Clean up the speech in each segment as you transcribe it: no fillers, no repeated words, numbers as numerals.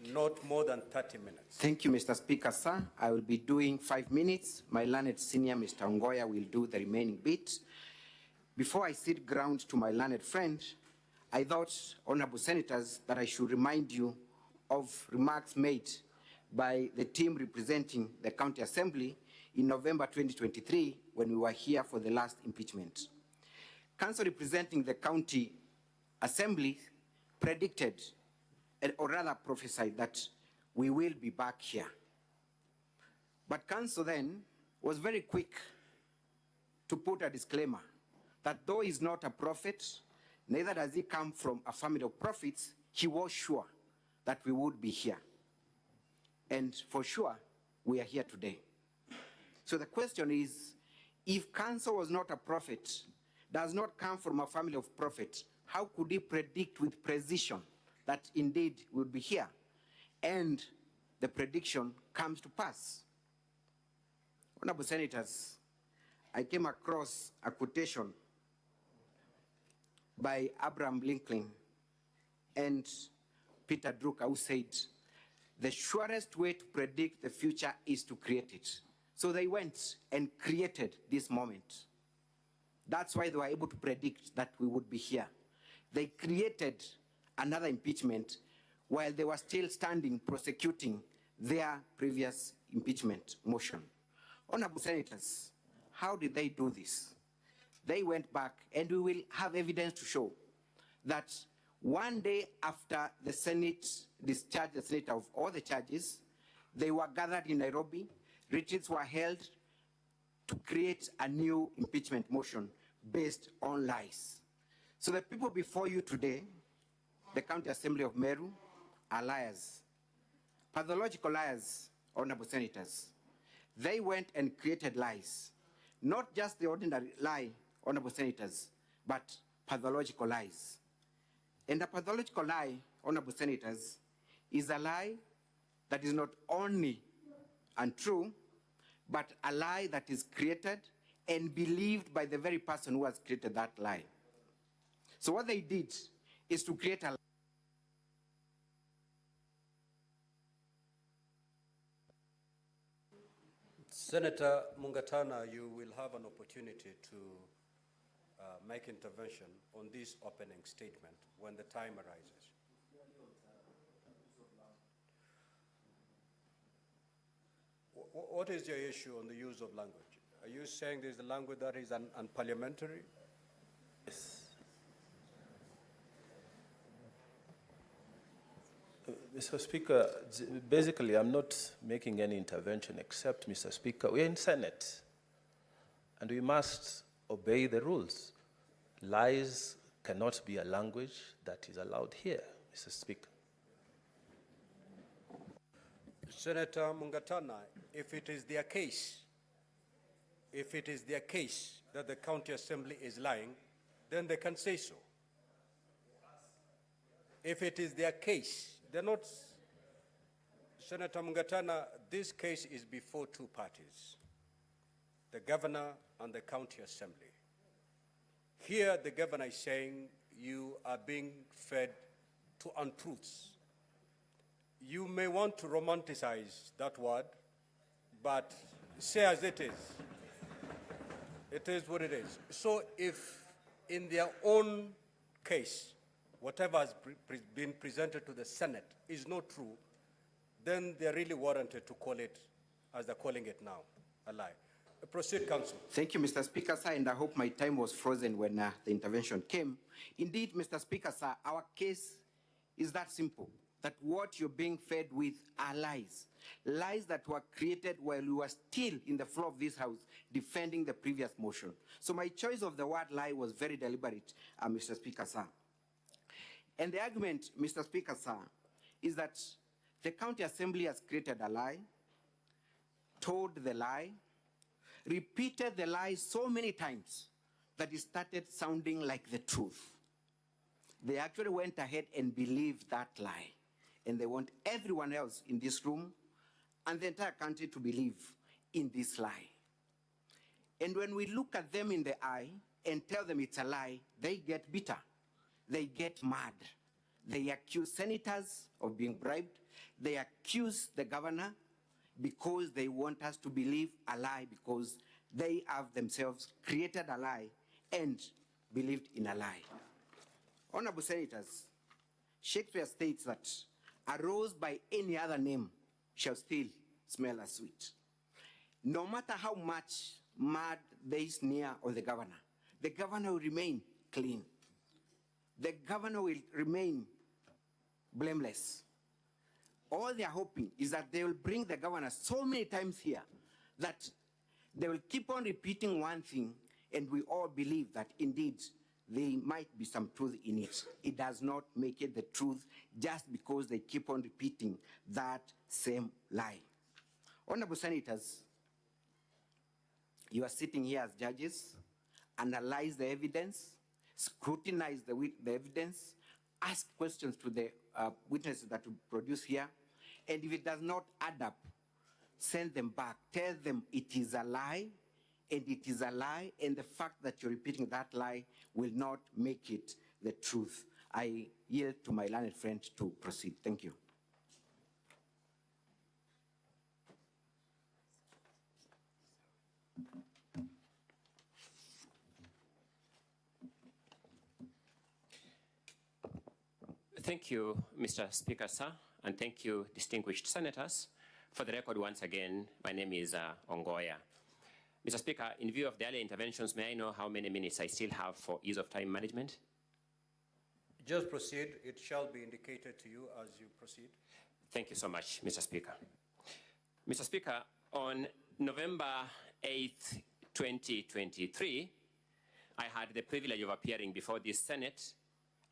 not more than 30 minutes. Thank you, Mr. Speaker, sir. I will be doing 5 minutes. My learned senior, Mr. Ngoya, will do the remaining bit. Before I cede ground to my learned friend, I thought, honorable senators, that I should remind you of remarks made by the team representing the County Assembly in November 2023 when we were here for the last impeachment. Council representing the County Assembly predicted, or rather prophesied, that we will be back here. But Council then was very quick to put a disclaimer that though he's not a prophet, neither does he come from a family of prophets, he was sure that we would be here. And for sure, we are here today. So the question is, if Council was not a prophet, does not come from a family of prophets, how could he predict with precision that indeed we would be here? And the prediction comes to pass. Honorable senators, I came across a quotation by Abraham Lincoln and Peter Drucker, who said, the surest way to predict the future is to create it. So they went and created this moment. That's why they were able to predict that we would be here. They created another impeachment while they were still standing prosecuting their previous impeachment motion. Honorable senators, how did they do this? They went back, and we will have evidence to show that one day after the Senate discharged the Senate of all the charges, they were gathered in Nairobi, retreats were held to create a new impeachment motion based on lies. So the people before you today, the County Assembly of Meru, are liars, pathological liars, honorable senators. They went and created lies, not just the ordinary lie, honorable senators, but pathological lies. And a pathological lie, honorable senators, is a lie that is not only untrue, but a lie that is created and believed by the very person who has created that lie. So what they did is to create a lie. Senator Mungatana, you will have an opportunity to make intervention on this opening statement when the time arises. What is your issue on the use of language? Are you saying there's a language that is unparliamentary? Yes. Mr. Speaker, basically I'm not making any intervention except, Mr. Speaker, we're in Senate and we must obey the rules. Lies cannot be a language that is allowed here, Mr. Speaker. Senator Mungatana, if it is their case that the County Assembly is lying, then they can say so. If it is their case, they're not, Senator Mungatana, this case is before two parties, the governor and the County Assembly. Here, the governor is saying you are being fed to untruths. You may want to romanticize that word, but say as it is. It is what it is. So if in their own case, whatever has been presented to the Senate is not true, then they're really warranted to call it, as they're calling it now, a lie. Proceed, Council. Thank you, Mr. Speaker, sir, and I hope my time was frozen when the intervention came. Indeed, Mr. Speaker, sir, our case is that simple, that what you're being fed with are lies. Lies that were created while we were still in the floor of this House defending the previous motion. So my choice of the word lie was very deliberate, Mr. Speaker, sir. And the argument, Mr. Speaker, sir, is that the County Assembly has created a lie, told the lie, repeated the lie so many times that it started sounding like the truth. They actually went ahead and believed that lie. And they want everyone else in this room and the entire country to believe in this lie. And when we look at them in the eye and tell them it's a lie, they get bitter. They get mad. They accuse senators of being bribed. They accuse the governor because they want us to believe a lie, because they have themselves created a lie and believed in a lie. Honorable senators, Shakespeare states that a rose by any other name shall still smell as sweet. No matter how much mud they sneer on the governor will remain clean. The governor will remain blameless. All they are hoping is that they will bring the governor so many times here that they will keep on repeating one thing, and we all believe that indeed there might be some truth in it. It does not make it the truth just because they keep on repeating that same lie. Honorable senators, you are sitting here as judges, analyze the evidence, scrutinize the evidence, ask questions to the witnesses that will produce here, and if it does not add up, send them back. Tell them it is a lie, and it is a lie, and the fact that you're repeating that lie will not make it the truth. I yield to my learned friend to proceed. Thank you. Thank you, Mr. Speaker, sir, and thank you, distinguished senators. For the record, once again, my name is Ongoya. Mr. Speaker, in view of the earlier interventions, may I know how many minutes I still have for ease of time management? Just proceed. It shall be indicated to you as you proceed. Thank you so much, Mr. Speaker. Mr. Speaker, on November 8th, 2023, I had the privilege of appearing before this Senate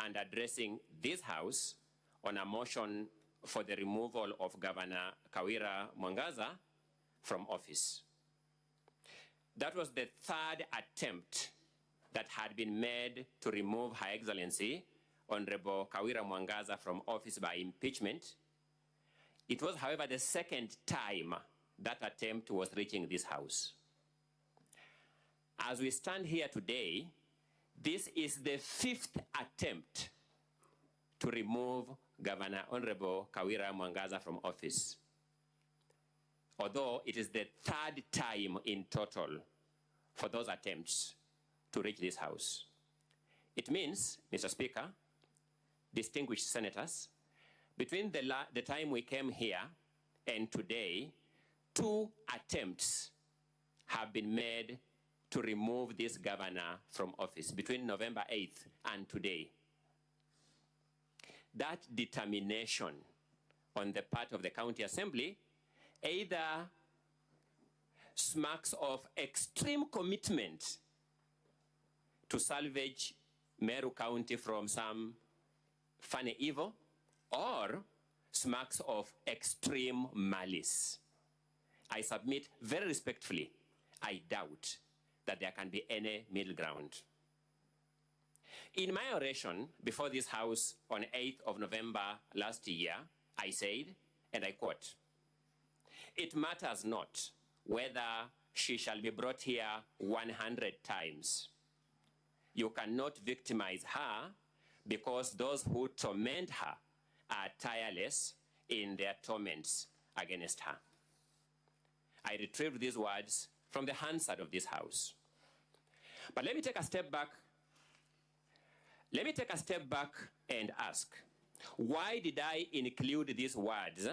and addressing this House on a motion for the removal of Governor Kawira from office. That was the third attempt that had been made to remove Her Excellency, Honorable Kawira from office by impeachment. It was, however, the second time that attempt was reaching this House. As we stand here today, this is the fifth attempt to remove Governor Honorable Kawira from office, although it is the third time in total for those attempts to reach this House. It means, Mr. Speaker, distinguished senators, between the time we came here and today, 2 attempts have been made to remove this governor from office between November 8th and today. That determination on the part of the County Assembly either smacks of extreme commitment to salvage Meru County from some funny evil, or smacks of extreme malice. I submit very respectfully, I doubt that there can be any middle ground. In my oration before this House on 8th of November last year, I said, and I quote, "It matters not whether she shall be brought here 100 times. You cannot victimize her because those who torment her are tireless in their torments against her." I retrieved these words from the Hansard of this House. But let me take a step back. Let me take a step back and ask, why did I include these words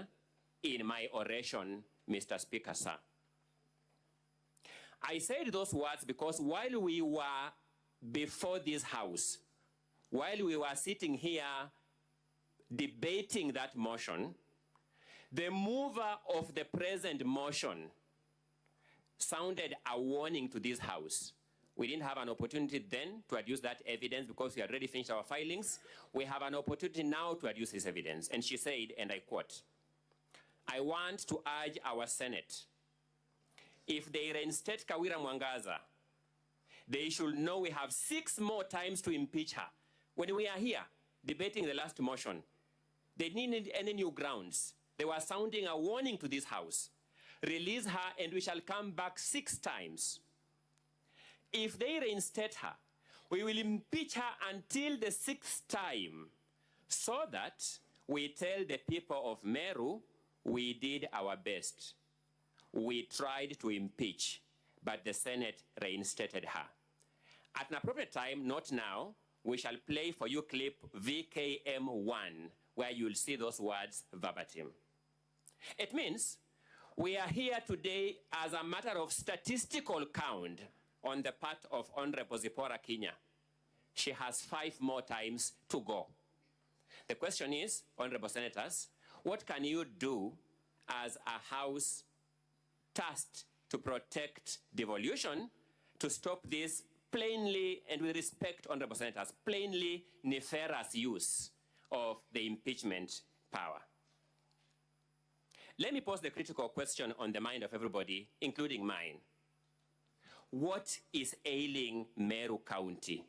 in my oration, Mr. Speaker, sir? I said those words because while we were before this House, while we were sitting here debating that motion, the mover of the present motion sounded a warning to this House. We didn't have an opportunity then to adduce that evidence because we had already finished our filings. We have an opportunity now to adduce this evidence. And she said, and I quote, "I want to urge our Senate, if they reinstate Kawira, they should know we have 6 more times to impeach her." When we are here debating the last motion, they didn't need any new grounds. They were sounding a warning to this House. Release her and we shall come back 6 times. If they reinstate her, we will impeach her until the 6th time, so that we tell the people of Meru we did our best. We tried to impeach, but the Senate reinstated her. At an appropriate time, not now, we shall play for you clip VKM1, where you'll see those words verbatim. It means we are here today as a matter of statistical count on the part of Honorable Zipporah Kinya. She has 5 more times to go. The question is, Honorable Senators, what can you do as a House tasked to protect devolution to stop this plainly, and with respect, Honorable Senators, plainly nefarious use of the impeachment power? Let me pose the critical question on the mind of everybody, including mine. What is ailing Meru County?